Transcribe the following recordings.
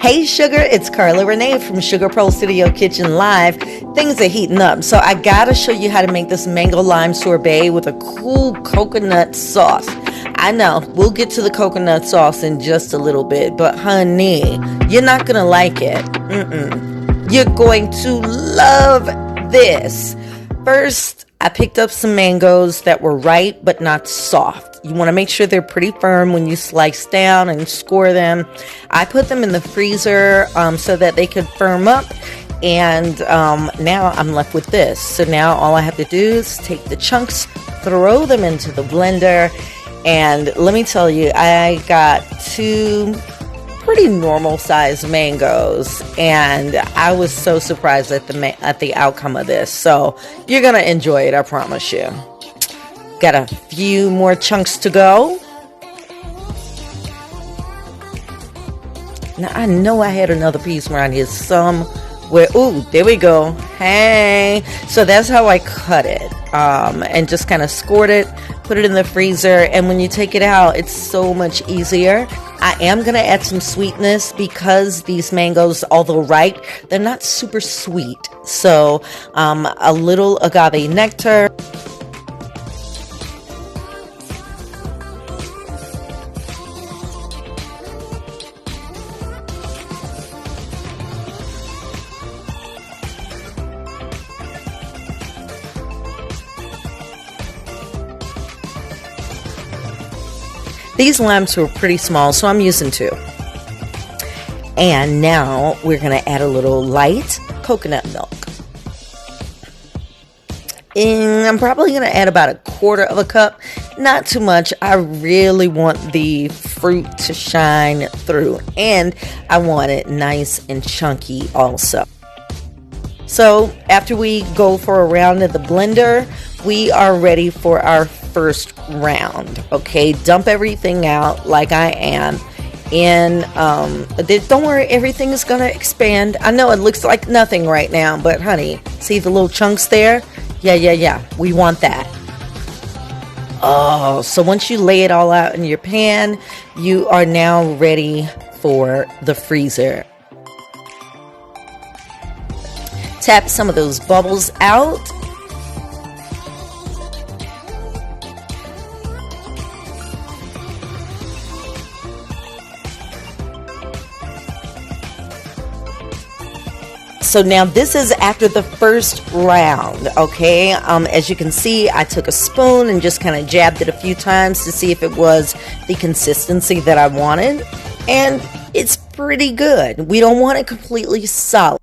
Hey Sugar, it's Carla Renee from SugarPearl Studio Kitchen Live. Things are heating up, so I gotta show you how to make this mango lime sorbet with a cool coconut sauce. I know, we'll get to the coconut sauce in just a little bit, but honey, you're not gonna like it. You're going to love this. First, I picked up some mangoes that were ripe but not soft. You want to make sure they're pretty firm when you slice down and score them. I put them in the freezer so that they could firm up, and now I'm left with this. So now all I have to do is take the chunks, throw them into the blender, and let me tell you, I got 2 pretty normal sized mangoes, and I was so surprised at the outcome of this. So you're gonna enjoy it, I promise you. Got a few more chunks to go. Now I know I had another piece around here somewhere. Ooh, there we go. Hey, so that's how I cut it, and just kind of scored it, put it in the freezer, and when you take it out, it's so much easier. I am going to add some sweetness because these mangoes, although ripe, they're not super sweet. So a little agave nectar. These limes were pretty small, so I'm using 2. And now we're going to add a little light coconut milk. And I'm probably going to add about 1/4 cup. Not too much. I really want the fruit to shine through. And I want it nice and chunky also. So after we go for a round of the blender, we are ready for our first round. Okay, dump everything out like I am. And don't worry, everything is gonna expand. I know it looks like nothing right now, but honey, see the little chunks there? Yeah, we want that. Oh, so once you lay it all out in your pan, you are now ready for the freezer. Tap some of those bubbles out. So now this is after the first round, okay? As you can see, I took a spoon and just kind of jabbed it a few times to see if it was the consistency that I wanted. And it's pretty good. We don't want it completely solid.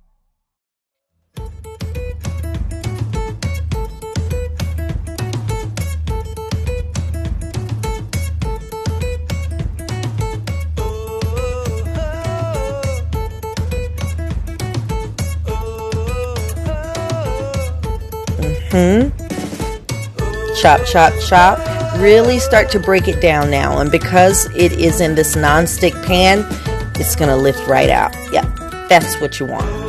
Chop, chop, chop. Really start to break it down now. And because it is in this non-stick pan, it's going to lift right out. Yeah, that's what you want.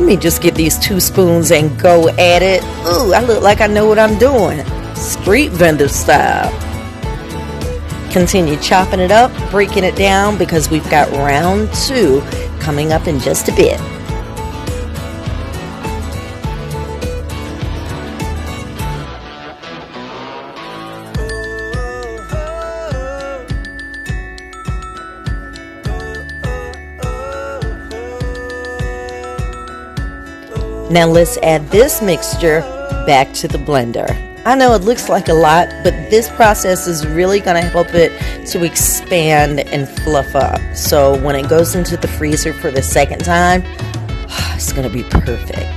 Let me just get these 2 spoons and go at it. Ooh, I look like I know what I'm doing. Street vendor style. Continue chopping it up, breaking it down, because we've got round 2 coming up in just a bit. Now let's add this mixture back to the blender. I know it looks like a lot, but this process is really going to help it to expand and fluff up. So when it goes into the freezer for the second time, it's going to be perfect.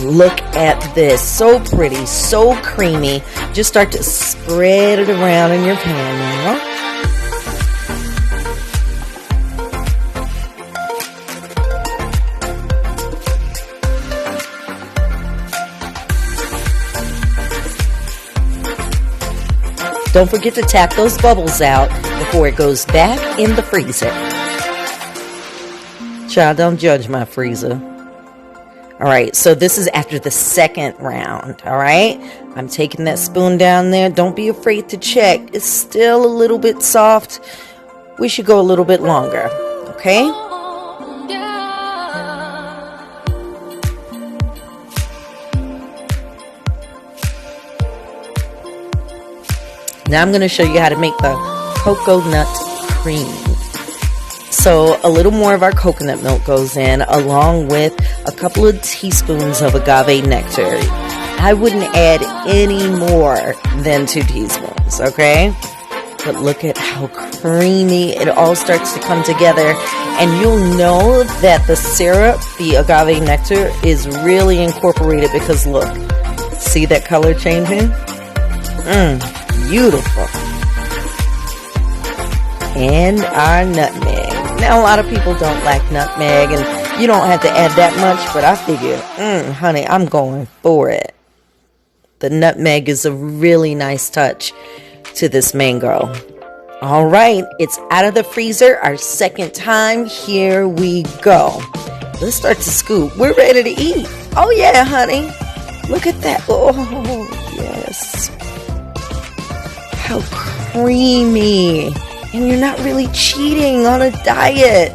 Look at this. So pretty, so creamy. Just start to spread it around in your pan now. Don't forget to tap those bubbles out before it goes back in the freezer. Child, don't judge my freezer. All right, so this is after the second round, all right? I'm taking that spoon down there. Don't be afraid to check. It's still a little bit soft. We should go a little bit longer, okay? Now I'm going to show you how to make the coconut cream. So a little more of our coconut milk goes in along with a couple of teaspoons of agave nectar. I wouldn't add any more than 2 teaspoons, okay? But look at how creamy it all starts to come together. And you'll know that the syrup, the agave nectar, is really incorporated because look, see that color changing? Beautiful. And our nutmeg. Now, a lot of people don't like nutmeg, and you don't have to add that much, but I figure, honey, I'm going for it. The nutmeg is a really nice touch to this mango. All right, it's out of the freezer, our second time. Here we go. Let's start to scoop. We're ready to eat. Oh, yeah, honey. Look at that. Oh, yes. How creamy. And you're not really cheating on a diet.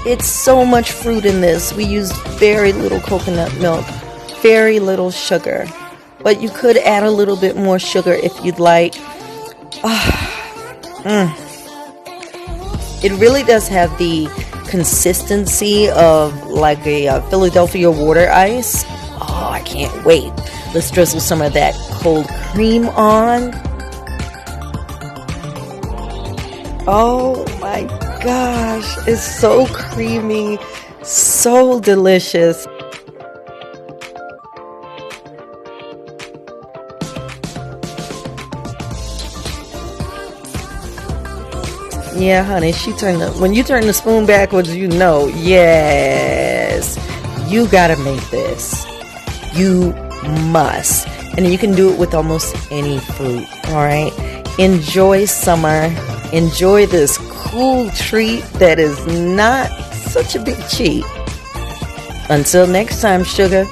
It's so much fruit in this. We used very little coconut milk, very little sugar. But you could add a little bit more sugar if you'd like. It really does have the consistency of like a Philadelphia water ice. Oh, I can't wait. Let's drizzle some of that cold cream on. Oh my gosh, it's so creamy, so delicious. Yeah, honey, when you turn the spoon backwards, you know, yes, you gotta make this. You must. And you can do it with almost any fruit, all right? Enjoy summer. Enjoy this cool treat that is not such a big cheat. Until next time, sugar.